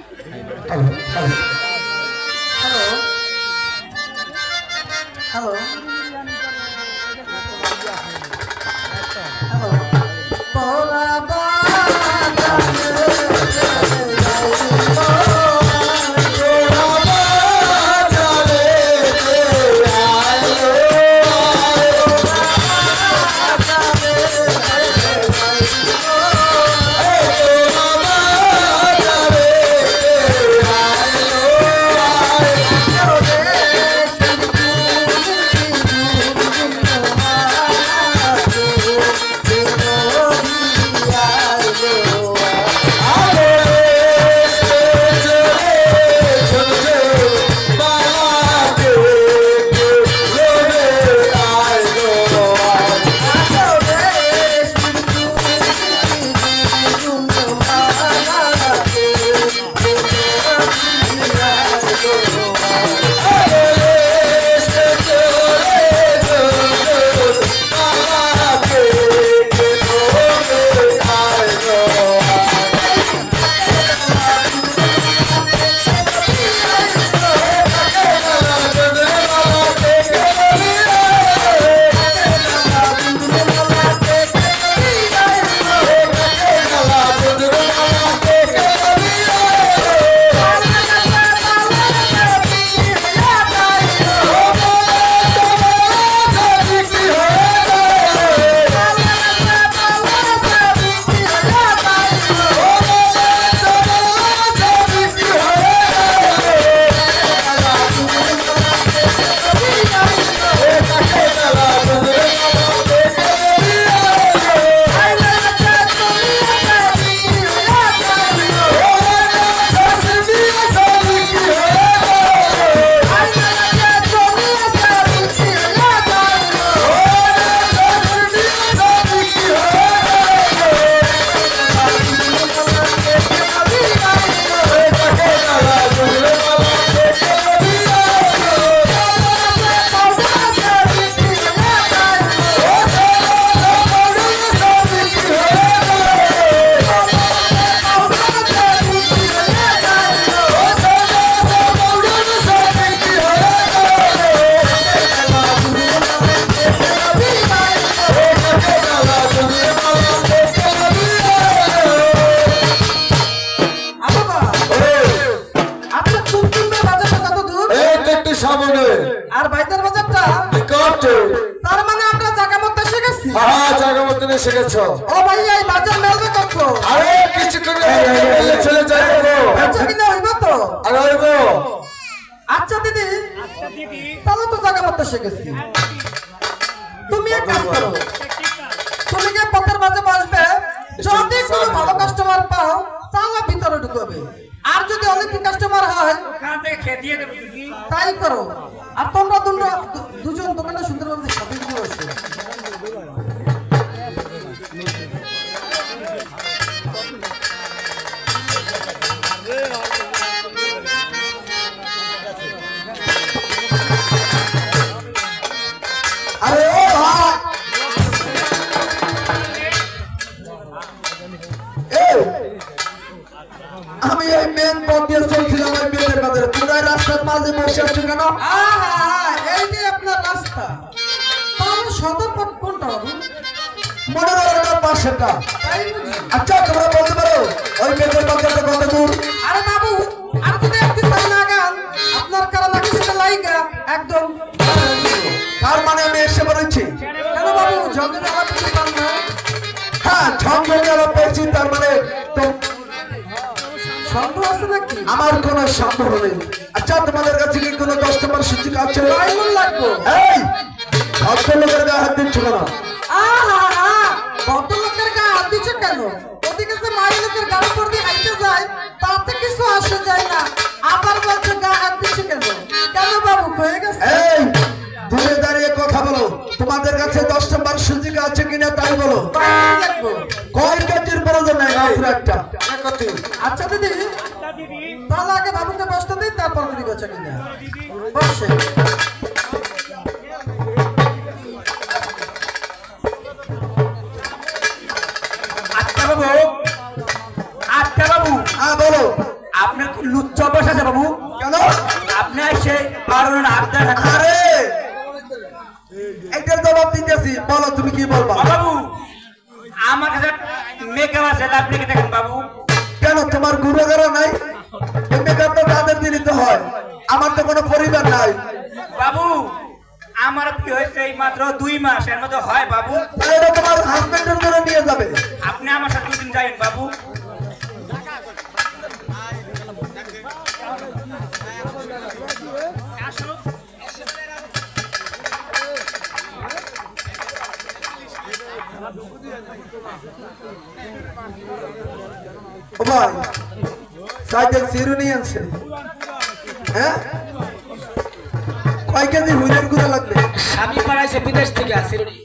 Hello hello hello hello hello তোরা আর বাইতের বাজারটা তার মানে আমরা জায়গা মতো শিখেছি। হ্যাঁ জায়গা মতো শিখেছো। ও ভাই এই বাজার মেলবে কখন? আরে কিছু করে চলে যাবো। আচ্ছা কিনা হইব তো? আরে হইব। আচ্ছা দিদি তাহলে তো জায়গা মতো শিখেছি। তুমি এক কাজ করো, তুমি যে পথের মাঝে বসবে, যদি কোনো ভালো কাস্টমার পাও তাহলে ভিতরে ঢুকবে, আর যদি অনেক কাস্টমার হয় তাই করো। আর তোমরা দুজন দোকানে সুন্দরভাবে শপিং করে বসো। আরে ও ভাই আমি এই মেন পথ দিয়ে চলছিলাম ওই বিয়ের বাজারে, পুরাই রাস্তার মাঝে বসে আছো কেন? এই যে আপনার রাস্তা, তাহলে সদর পথ কোনটা বাবু? মনে করো ওটা পাশেটা। তাই বুঝি? আচ্ছা তোমরা বলতে পারো ওই মেয়েদের বাজারটা কত দূর? আরে বাবু আর যদি একটু সামনে আগান আপনার কারণ লাগছে লাইগা একদম। তার মানে আমি এসে বলেছি। কেন বাবু জলদি আমার কিছু পান না? হ্যাঁ ঝঞ্ঝনে আলো পেয়েছি, তার মানে তো সন্দেহ আছে নাকি? আমার কোনো সন্দেহ নেই। আচ্ছা তোমাদের কাছে কি কোনো কাস্টমার সূচি আছে? কেমন লাগবো? এই ভদ্রলোকের গায়ে হাত দিচ্ছ না। ভদ্রলোকের গায়ে হাত দিচ্ছে কেন? ওদিকে যে মায়ের লোকের গাড়ি উপর দিয়ে হাইতে যায় তাতে কিছু আসে যায় না, আবার বলছে গায়ে হাত দিচ্ছে কেন? কেন বাবু হয়ে গেছে? এই দূরে দাঁড়িয়ে কথা বলো, তোমাদের কাছে 10 নম্বর সুযোগ আছে কিনা তাই বলো। কয় কেজির প্রয়োজন নেই? মাত্র একটা। আচ্ছা দিদি তাহলে আগে বাবুকে বসতে দিই, তারপর দিদি গেছে কিনা বসে। হ্যাঁ বলো। আপনার কি লুচ্চা অভ্যাস আছে বাবু? কেন? আপনি এসে পারুন আবদার রাখেন। আরে এইটার জবাব দিতেছি, বলো তুমি কি বলবা? বাবু আমার কাছে মেকআপ আছে, আপনি কি দেখেন বাবু? কেন তোমার গুরুগারা নাই? এই মেকআপটা তাদের দিতে হয়, আমার তো কোনো পরিবার নাই। বাবু আমার কি হয়েছে এই মাত্র 2 মাস, এর মধ্যে হয় বাবু? তাহলে এটা তোমার হাজবেন্ডের জন্য নিয়ে যাবে। আপনি আমার সাথে 2 দিন যাবেন বাবু। ও ভাই, সাইকেল চিরুনি আনছে, হ্যাঁ? কয় কেজি হুইলের গুঁড়া লাগবে? আমি পাঠাইছে বিদেশ থেকে আসিরনি।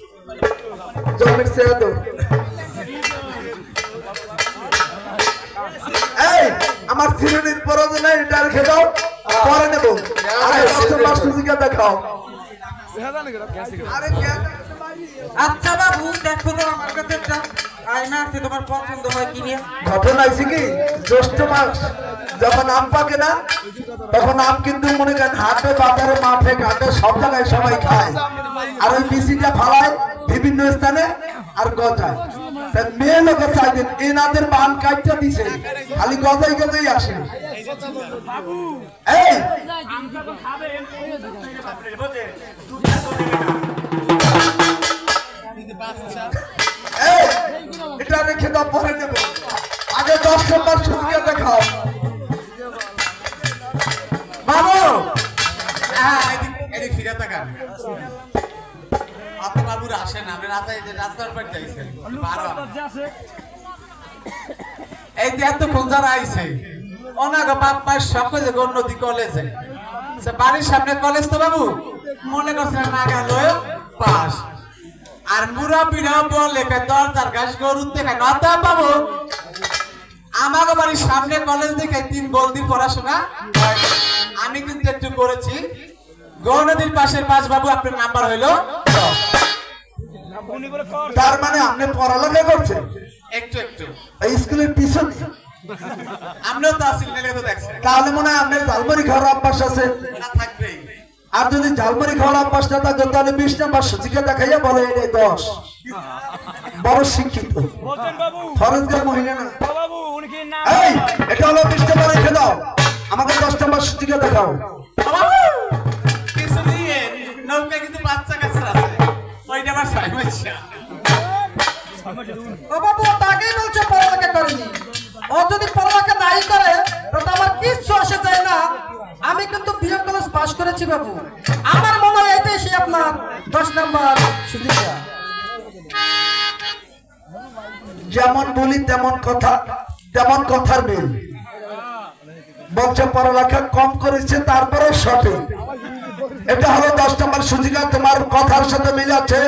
জন্মের ছেড়ে তো এই আমার চিরুনির প্রয়োজন নেই, এটা রেখে দাও, পরে নেবো। আরে কাস্টমার সুজিকা দেখাও। আরে কে? আচ্ছা বাবু দেখো তো আমার কাছে একটা আয়না আছে, তোমার পছন্দ হয় কি নিয়ে? ঘটনা আছে কি, জ্যৈষ্ঠ মাস যখন আম পাকে না, তখন আম কিন্তু মনে করেন হাটে বাজারে মাঠে ঘাটে সব জায়গায় সবাই খায়, আর ওই বিচিটা ফালায় বিভিন্ন স্থানে আর গজায়। তাই মেয়ে লোকের চাইতেন এনাদের পান কাটটা দিছে, খালি গজাই গজাই আসে। এই এই, এটা রেখে দাও, পরে নেবো। আগে 10 নম্বর সুজিকা দেখাও। বাবু এদিক ফিরে তাকান। আপনি বাবুরা আসেন, আপনি রাস্তার পার যাইছেন। এই যে এতক্ষণ যারা আইছে ওনাকে বাপ মায়ের সকলে উন্নতি কলেজে, বাড়ির সামনে কলেজ তো বাবু মনে করছেন না গেল পাস, আর মুরাবিরা বলে দরজার গাছ গরুর দেখে নতা বাবু আমাকে বাড়ির সামনে কলেজ দেখে 3 গোলদির পড়াশোনা হয়। আমি কিন্তু একটু করেছি। গৌনদীর পাশের পাঁচ বাবু আপনার নাম্বার হইলো 10। তার মানে আপনি পড়ালেখা করছেন একটু একটু এই স্কুলের পিছনে? আপনিও তো আসিল নেলে তো দেখছেন। তাহলে মনে হয় আপনার ঝালমুড়ি খাওয়ার অভ্যাস আছে। না থাকবেই। আর যদি ঝালমুড়ি খাওয়ার অভ্যাস না থাকে তাহলে 20 নম্বর সুজিকা দেখাইয়া বলে এটা 10। বড় শিক্ষিত ফরেনকার মহিলা না। এই এটা হলো 20 নম্বর, রেখে দাও। আমাকে 10 নম্বর সুজিকা দেখাও। বাবু কিছু দিয়ে নৌকা কিন্তু বাচ্চা কাছে আছে, ওইটা আমার সমস্যা। ও বাবু তাকেই বলছো পড়ালেখা করেনি, ও যদি পড়ালেখা নাই করে তো আমার কিচ্ছু আসে যায় না। আমি কিন্তু বিএ কলেজ পাস করেছি বাবু, আমার মনে হয় এটাই সে আপনার 10 নম্বর সুজিকা। যেমন বলি তেমন কথা, তেমন কথার মিল। বলছে পড়ালেখা কম করেছে তারপরে সঠিক। এটা হলো 10 নম্বর সুজিকা, তোমার কথার সাথে মিল আছে।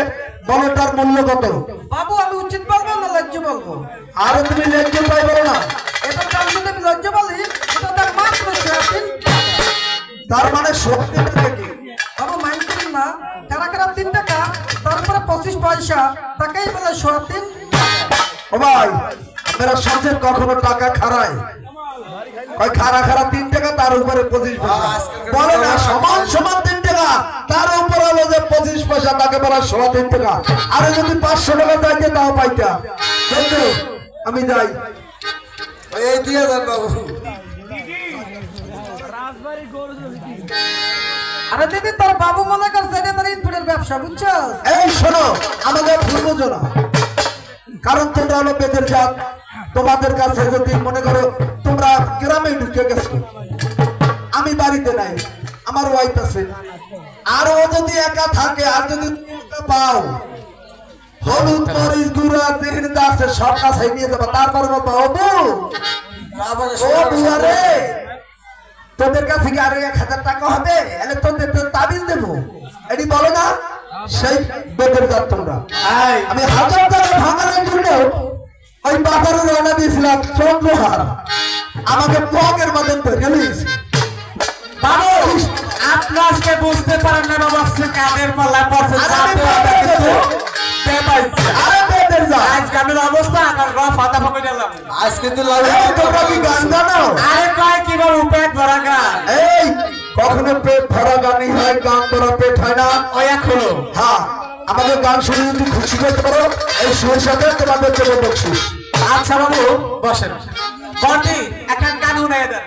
বলো তার মূল্য কত? বাবু আমি উচিত বলবো না লজ্জ বলবো? আর তুমি লেখকে পাই বলো না। এটার দাম যদি আমি লজ্জ বলি এটা তার মাত্র 3 তার মানে সত্যি কি? বাবু মাইন্ড করেন না, কারা কারা 3 টাকা তারপরে 25 পয়সা, তাকেই বলে 3.5। ও ভাই, আপনারা সবচেয়ে কখনো টাকা খারায়? ওই খারা খারা 3 টাকা, তার উপরে 25 পয়সা। বলে না সমান সমান 3 টাকা, তার উপর হলো যে 25 পয়সা, তাকে বলা 3.5 টাকা। আর যদি 500 টাকা চাইতে তাও পাইতা। কিন্তু আমি যাই, এই দিয়ে যান বাবু। আরে দিদি তোর বাবু মনে করছে এটা তার ইনপুটের ব্যবসা, বুঝছো? এই শোনো, আমাদের ভুল বুঝো না, কারণ তোমরা হলো বেদের জাত। তোমাদের কাছে যদি মনে করো তোমরা গ্রামে ঢুকে গেছো, আমি বাড়িতে নাই, আমার ওয়াইফ আছে, আর ও যদি একা থাকে, আর যদি পাও হলুদ মরিচ গুঁড়া যেখানে যা আছে সব কাছে নিয়ে যাবো। তারপরে বলবো ও বউ, ও বুয়া রে, তোদের কাছে কি আরো 1000 টাকা হবে, এলে তোদের তো তাবিজ দেবো, এটি বলো না। সেই বেদের জাত তোমরা। আমি 1000 টাকা ভাঙানোর জন্য ওই বাজারে রওনা দিয়েছিলাম চন্দ্রহার, আমাকে পকের মধ্যে ধরে নিয়েছে। বাবু আপনি আজকে বুঝতে পারেন না বাবু, আজকে কাদের পাল্লা পড়ছে। আরে বেদের জাত, আজকে আমার অবস্থা আমার গা ফাটা ফাটা গেলাম। আজকে তো লাগে তোমরা কি গান জানো? আরে কয় ধরা গানই হয়, গান ধরা পেট হয় না। ওই এখনো হ্যাঁ, আমাদের গান শুনে যদি খুশি করতে পারো, এই সুরের সাথে তোমাদের জন্য বকশিস। আচ্ছা বাবু বসেন। বন্টি এখন গান উড়াইয়া দেন।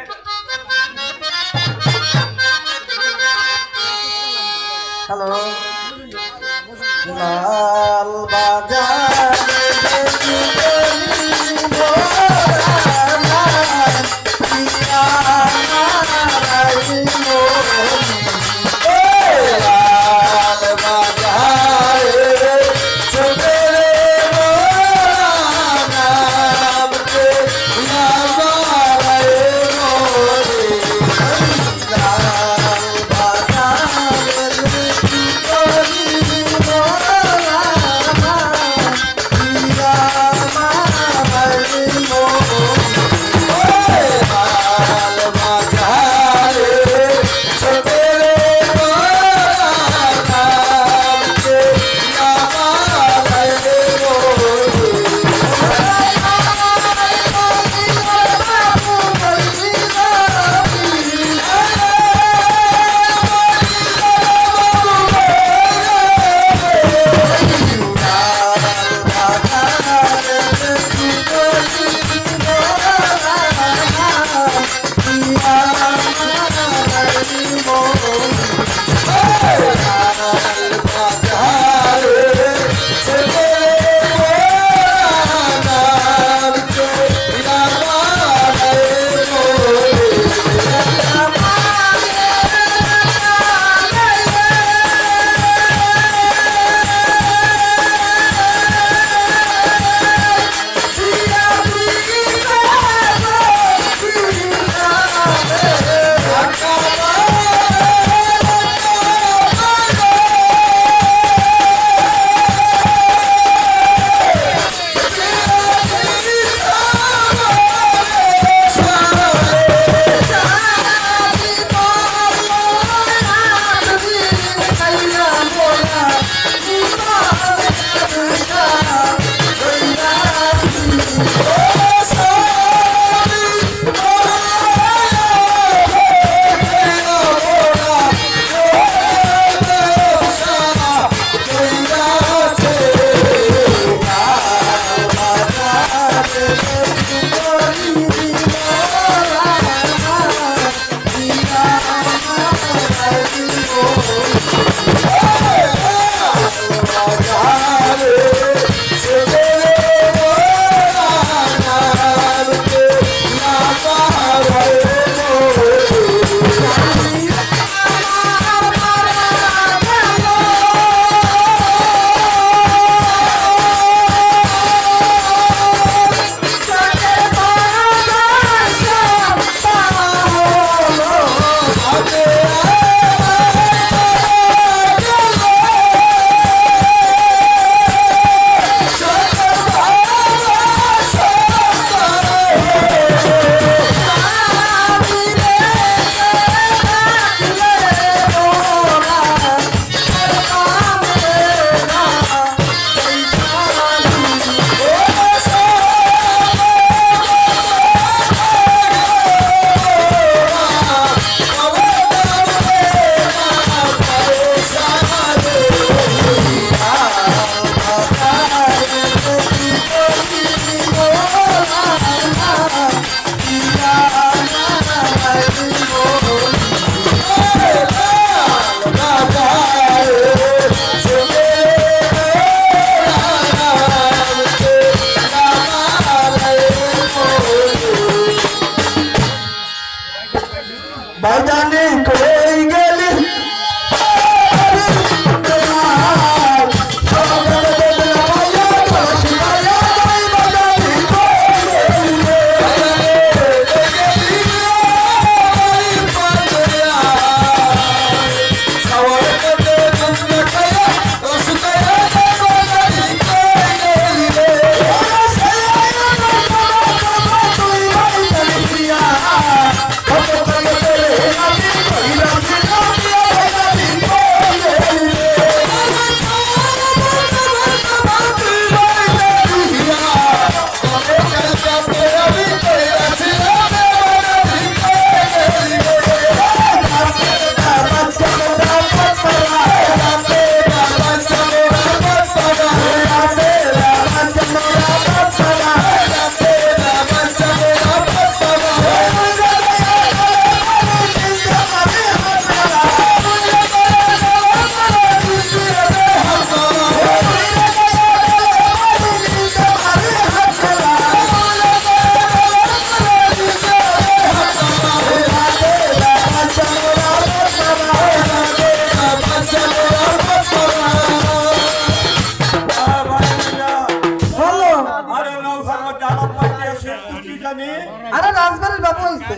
হ্যালো লাল হয়েছে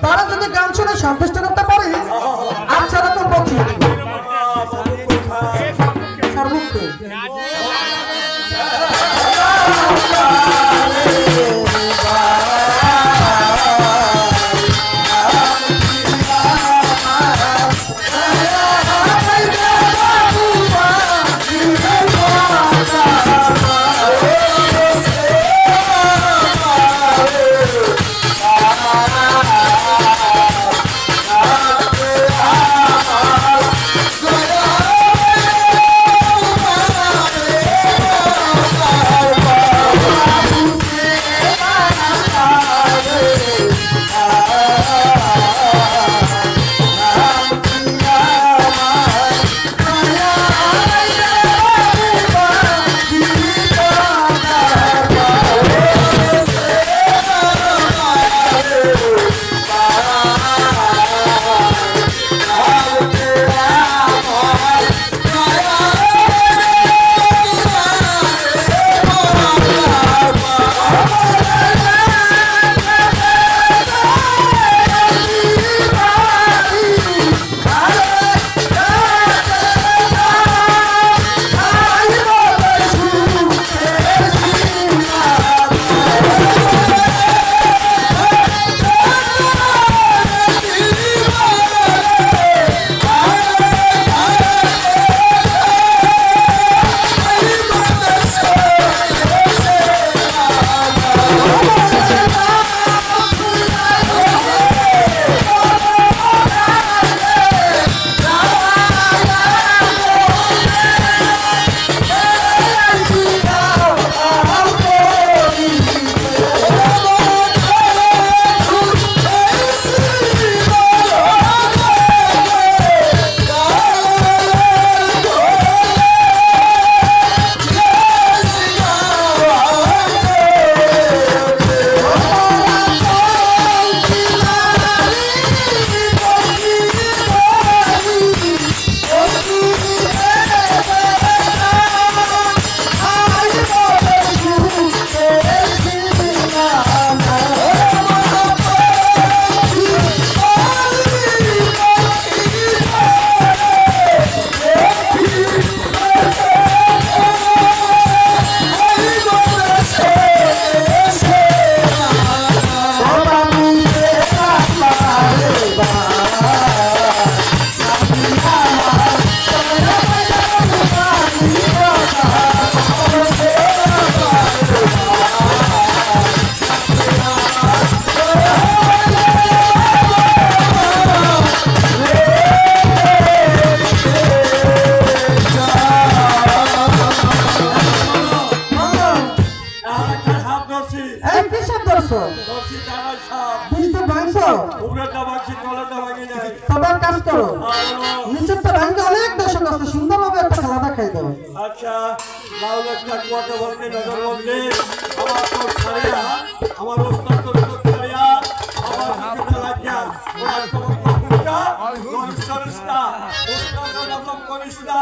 তারা যদি গান শুনে সন্তুষ্ট করতে পারি আচ্ছা রকম পৌঁছিয়ে দিব সর্বত্র সবার কাজ করো নিচের তো ভাঙ্গে অনেক দর্শক আছে সুন্দরভাবে একটা খেলা দেখাই দাও আচ্ছা লাউলের চাকুয়াটা বলতে নজর বলতে আমার তো ছাড়িয়া আমার ওস্তাদ তো ছাড়িয়া আমার দিকে লাগিয়া ওনার তো কমিটা নরসরস্তা ওস্তাদ নাম কমিটা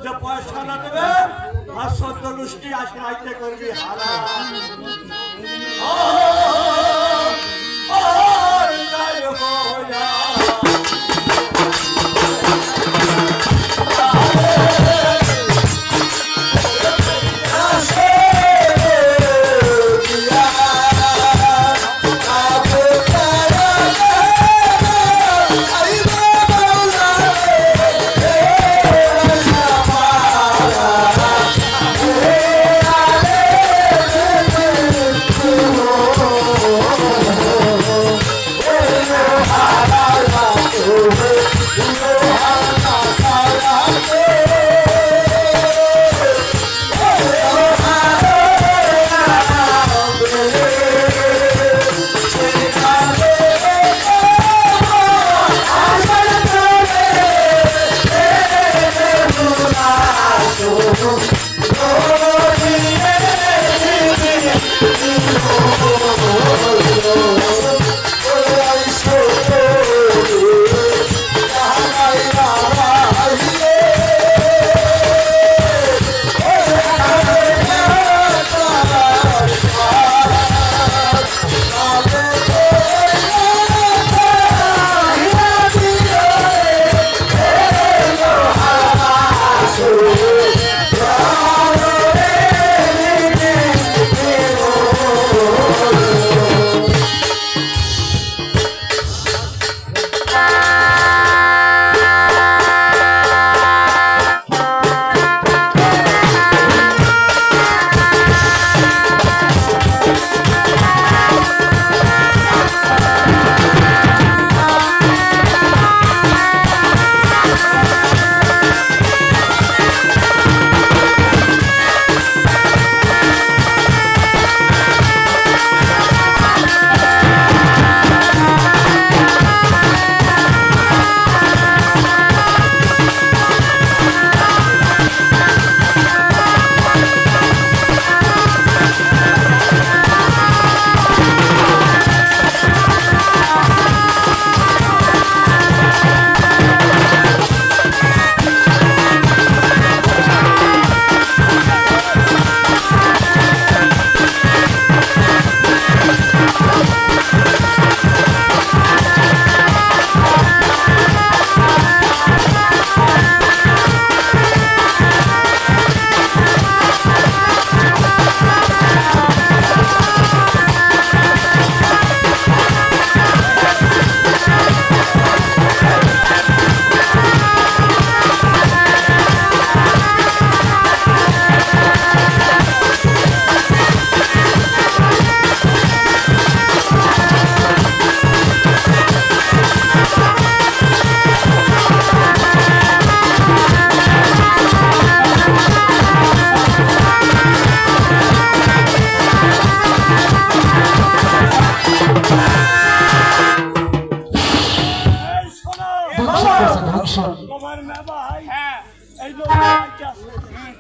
যে পয়সা না দেবে আর সদ্য গোষ্ঠী আসে আইতে করবি হারা Oh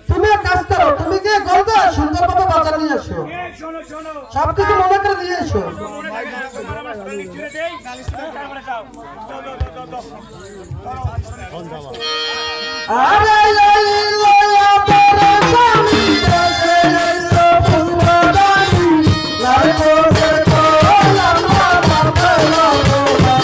তুমি এক কাজ করো, তুমি গিয়ে গলদা সুন্দরভাবে বাজারে নিয়ে এসো, সবকিছু মনে করে নিয়ে এসো। আরে লইয়া পরে সমুদ্রে এলো ফুলবাগানি, লাল করে কোলাম আমার বেলা গোলা।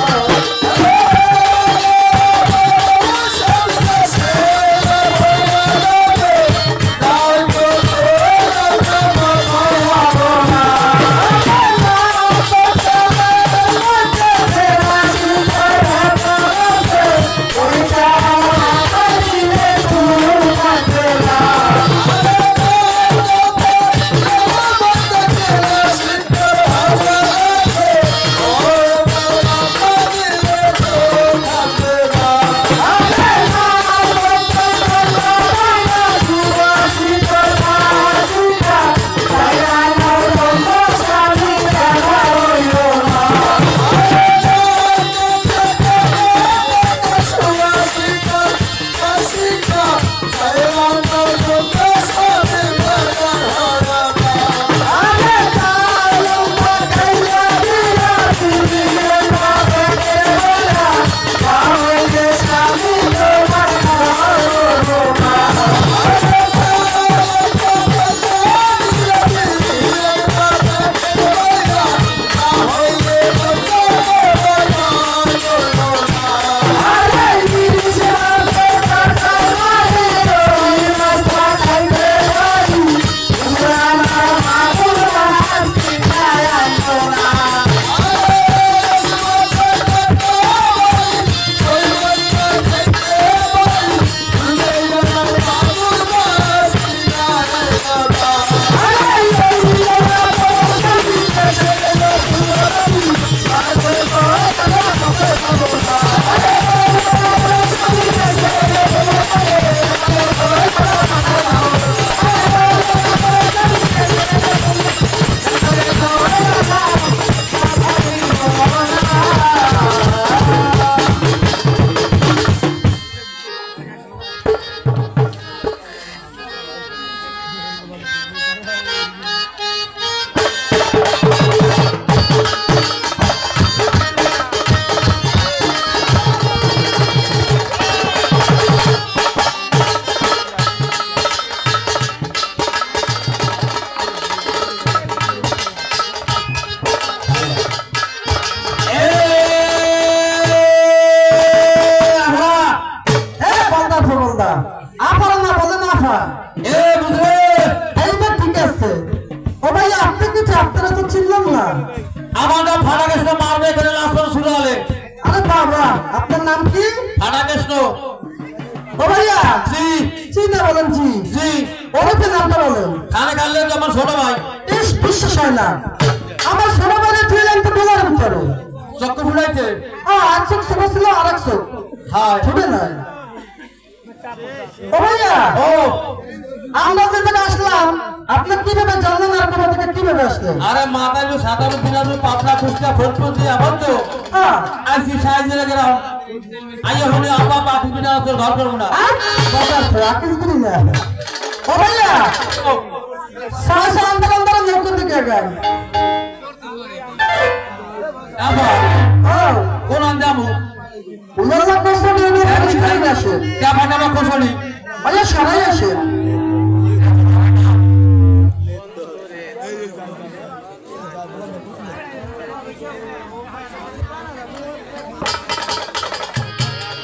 আমাদের ফাটা কৃষ্ণ মারবে করে লাস্ট শুরু হলে। আরে বাবা, আপনার নাম কি? ফাটা কৃষ্ণ। ও ভাইয়া, জি জি না বলেন জি। জি ওরফে নামটা বলেন। খানে কানলে তো আমার ছোট ভাই। ইস, বিশ্বাস হয় না, আমার ছোট ভাইয়ের ট্রেন তো ডলার ভিতরে চক্কু ফুলাইছে। এক চোখ ছোট ছিল, আর এক চোখ হ্যাঁ ছুটে নাই। ও ভাইয়া, ও আমরা যে থেকে আসলাম, আপনি কিভাবে জানলেন আর কোথা থেকে কিভাবে আসলেন? আরে মাথায় যে সাধারণ দিনাজু পাতলা কুষ্টা ফোরপুর দিয়ে আবার তো হ্যাঁ, আইসি সাইজে গেলাম। আইয়া হলে আপা পাখি বিনা তোর ঘর করবো না। বাজার থেকে আকিস করি না। ও ভাইয়া, সাহস আন্দোলন দ্বারা নৌকো দিকে গেল। আপা ও, কোন আনজামু উনারা কষ্ট নিয়ে নিয়ে খালি আসে। কে ফাটানো কোশনি ভাইয়া সবাই আসে।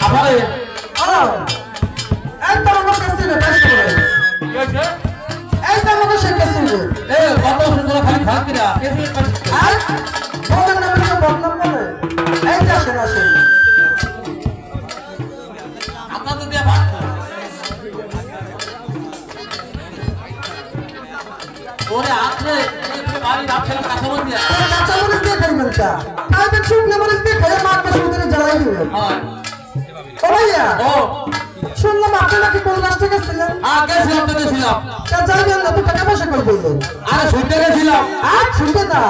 আপারে এই তো আমার কাছে রেকর্ড করে। এই তো আমাকে শেখাচ্ছিল। এ কত সুন্দর খালি খাতিরা আর ওর নামে বদনাম করে। এই যে আসেন আসেন। আপনাদের দিয়ে ভাত ওরে আপনি বাড়ি ভাত খেলে কাছে বল দিয়া কাঁচা মরিচ দিয়ে খাইবেন তা। খাইবেন শুকনো মরিচ দিয়ে খেয়ে মাছ মাছ ভিতরে জ্বালাই দিবেন। হ্যাঁ ও ভাইয়া, ও শুনলাম আপনি নাকি কোন রাষ্ট্রে গেছিলেন? আগে ছিলাম তো ছিলাম তা যাইবেন না, তো টাকা পয়সা করে বললেন। আরে শুনতে গেছিলাম আর শুনবে না,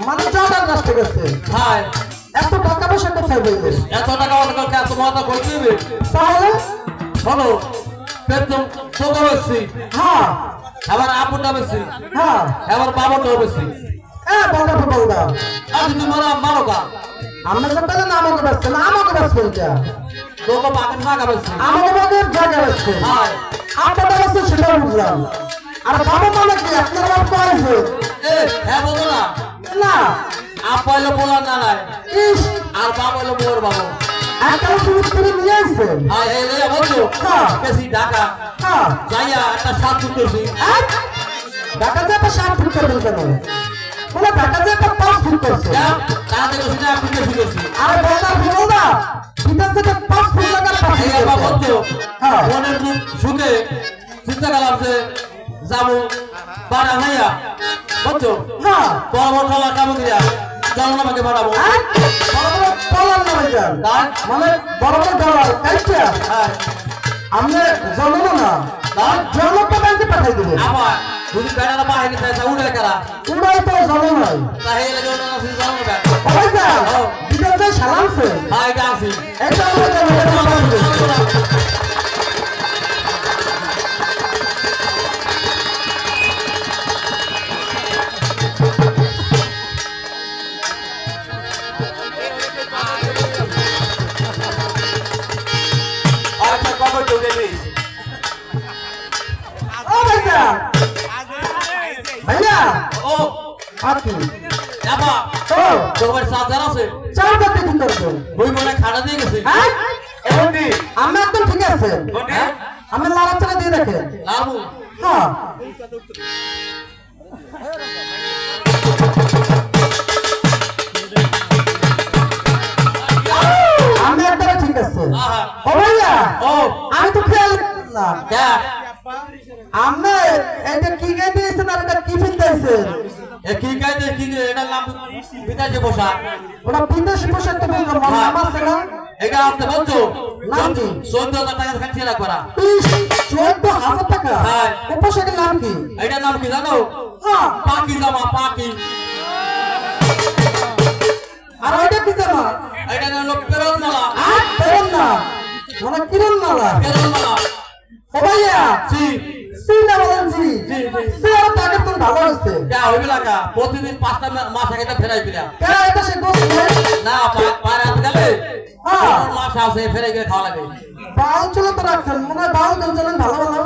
মানে জর্ডান রাষ্ট্রে গেছে। হ্যাঁ এত টাকা পয়সা কোথায় বললেন? এত টাকা অত কালকে এত মজা করতে হবে তাহলে শোনো বেতন তোকে বেশি হ্যাঁ আমার আপুটা বেশি হ্যাঁ আমার বাবাটা বেশি বলদা আর তুমি মারো কা আমরা তো পেলে না আমাকে ব্যস্ত না আমাকে ব্যস্ত এটা তোকে বাকি টাকা বেশি আমাকে বাদের জায়গা ব্যস্ত হ্যাঁ আপনাদের ব্যস্ত সেটা বুঝলাম আর বাবা মানে কি আপনার বাপ পাইছে এ হ্যাঁ বলো না না আপা হইলো বলার না নাই ইস আর বাবা হইলো মোর বাবা একটা সুযোগ করে নিয়ে আসছে হ্যাঁ এই রে বলছো হ্যাঁ। বেশি টাকা হ্যাঁ যাইয়া একটা সাত করতেছি ঢাকা যে একটা 7 ফুট করবেন কেন বলে ঢাকা যে একটা 5 ফুট করছে তাড়াতাড়ি ওষুধে আপনি বেশি করছি আর বলদা বিদেশ থেকে 5 ফুট লাগার পাশে এই আপা বলছো হ্যাঁ। মনের সুখে চিন্তা করলাম যে যাবো বাড়া হইয়া বুঝছো হ্যাঁ বড় বড় ঠলা কামো দিয়া জল আমাকে বাড়াবো পলার নামে যান তাই? মানে বড় বড় ডলার কাইটা হ্যাঁ আমরা জন্ম না জন্মটা ব্যাংকে পাঠাই দেবো আমার যদি বেড়াটা বাহিনী পেয়েছে উঠে কারা উড়াই তো জন্ম নয় তাহলে জন্য জল হবে ওই যা ও। বিদেশ যে সালামছে হাই গাছি এটা আমরা জন্ম আরেকটা খবর তো দিলিস ও ভাইয়া ভাইয়া ও আপনি আপা ও তোমার সাবধান আছে চাও করতে কি করবো বই মনে খাড়া দিয়ে গেছে হ্যাঁ এমনি আমি একদম ঠিক আছে হ্যাঁ আমি লড়াচড়া দিয়ে দেখেন লাভু হ্যাঁ আমি একদম ঠিক আছে আহা ও ভাইয়া ও আমি তো খেয়াল না কে আমি এটা কি গাই দিয়েছেন আর এটা কি ফিরতেছেন এ কি কাইতে কি এটার নাম বিদেশে বসা ওটা বিদেশি পোশাক তো বললাম মনে নাম আছে না এটা আপনি বলছো নাম কি? 14,000 টাকা খাচ্ছি রাখবা 14,000 টাকা হ্যাঁ। ও পোশাকের নাম কি এটার নাম কি জানো হ্যাঁ পাকি জামা পাকি আর ওইটা কি জামা এটা হলো পেরন মালা আর পেরন না মানে কিরণ মালা পেরন মালা ও ভাইয়া জি সিনা বলেন জি জি, জি। সে আর টাকা তো ভালো হচ্ছে যা হইবে লাগা প্রতিদিন 5টা মাস আগে ফেরাই দিলা কেন এটা সে গোস না পারে হাত গেলে হ্যাঁ। মাস আছে ফেরাই গেলে খাওয়া লাগে বাউল চলে তো রাখছেন মনে হয় বাউল দুজনের ভালো ভালো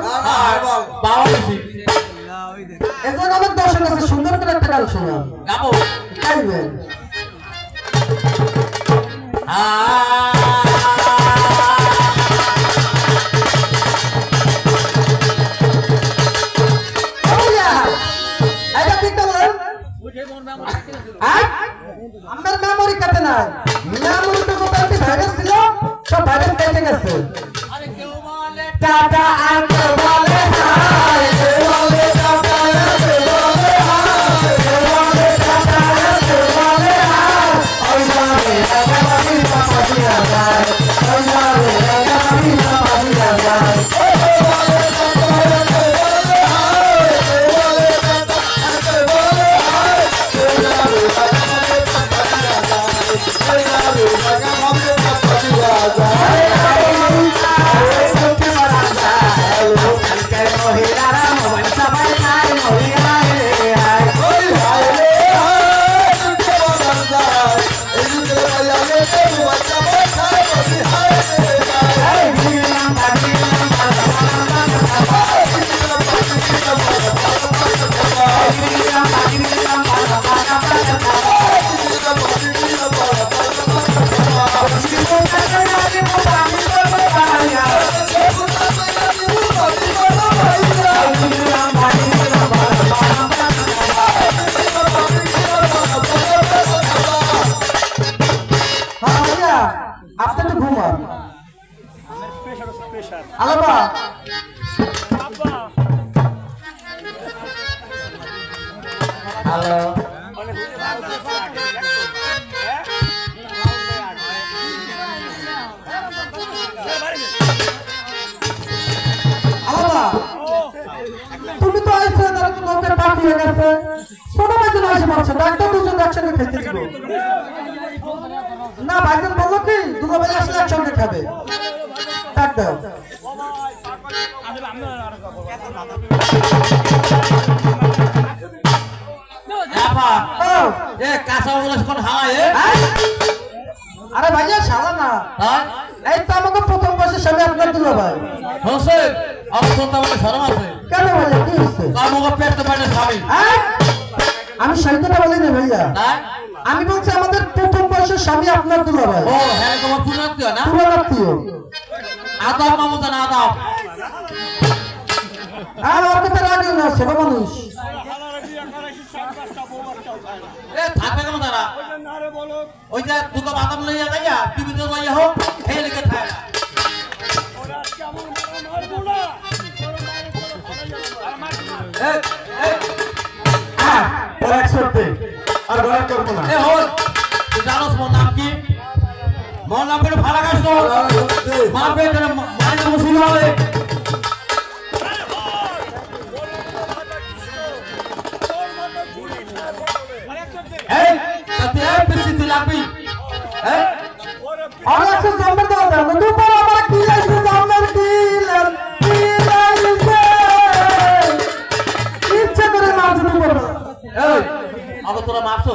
বাবা বেশি এজন্য আমার দর্শক আছে সুন্দর করে একটা গান শোনা গাবো গাইবেন ও ভাইয়া এটা ঠিক বলেন আমার মেমোরি কাটে না মেমোরি তো সব একটি ভাইরাস ছিল সব ভাইরাস কেটে গেছে টাটা আনতে বলে হাই বলে টাটা আনতে বলে হাই বলে টাটা আনতে বলে হাই ওই যাবে রাগাবি পাপা দিয়া যায় ওই যাবে রাগাবি পাপা দিয়া যায় আপনি তো ঘুমান আলাবা হ্যালো আলাবা তুমি তো আইছো তার লোকের পার্টি হয়ে গেছে ছোট বাচ্চা আসে মারছে ডাক্তার দুজন একসঙ্গে খেতে দিব না ভাইজান বললো কি দুটো বেলা আসলে একসঙ্গে খাবে ডাক দাও আরে ভাইয়া শালা না, এই তো আমাকে প্রথম বয়সের স্বামী আপনার দুলা ভাই। কেন ভাইয়া কি হয়েছে? আমি সেই কথা বলিনি ভাইয়া, আমি বলছি আমাদের প্রথম বয়সের স্বামী আপনার দুলা ভাই। পুরানাত্মীয়। আর ওর কথা রাখি না, ছোট মানুষ। ওই যে দুটো বাদাম লইয়া যাইয়া টিভিতে লইয়া হোক এই লেগে খায় না। আর গড়া করবো না। এ হল তুই জানোস মোর নাম কি? মোর নাম কিন্তু ভাড়া গাছ তো মারবে কেন মারি তো মুসলিম হবে। এই তাতে পরিস্থিতি লাগবি। এই আর একটা জম্মের দাও দাও, দুপুর আমার কি লাগছে জম্মের দিলেন, কি লাগছে? ইচ্ছা করে মাছ দুপুর। এই আবার তোরা মারছো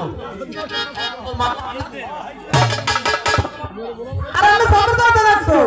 তোর মা আরে আমি জম্মের দাও দাও লাগছো।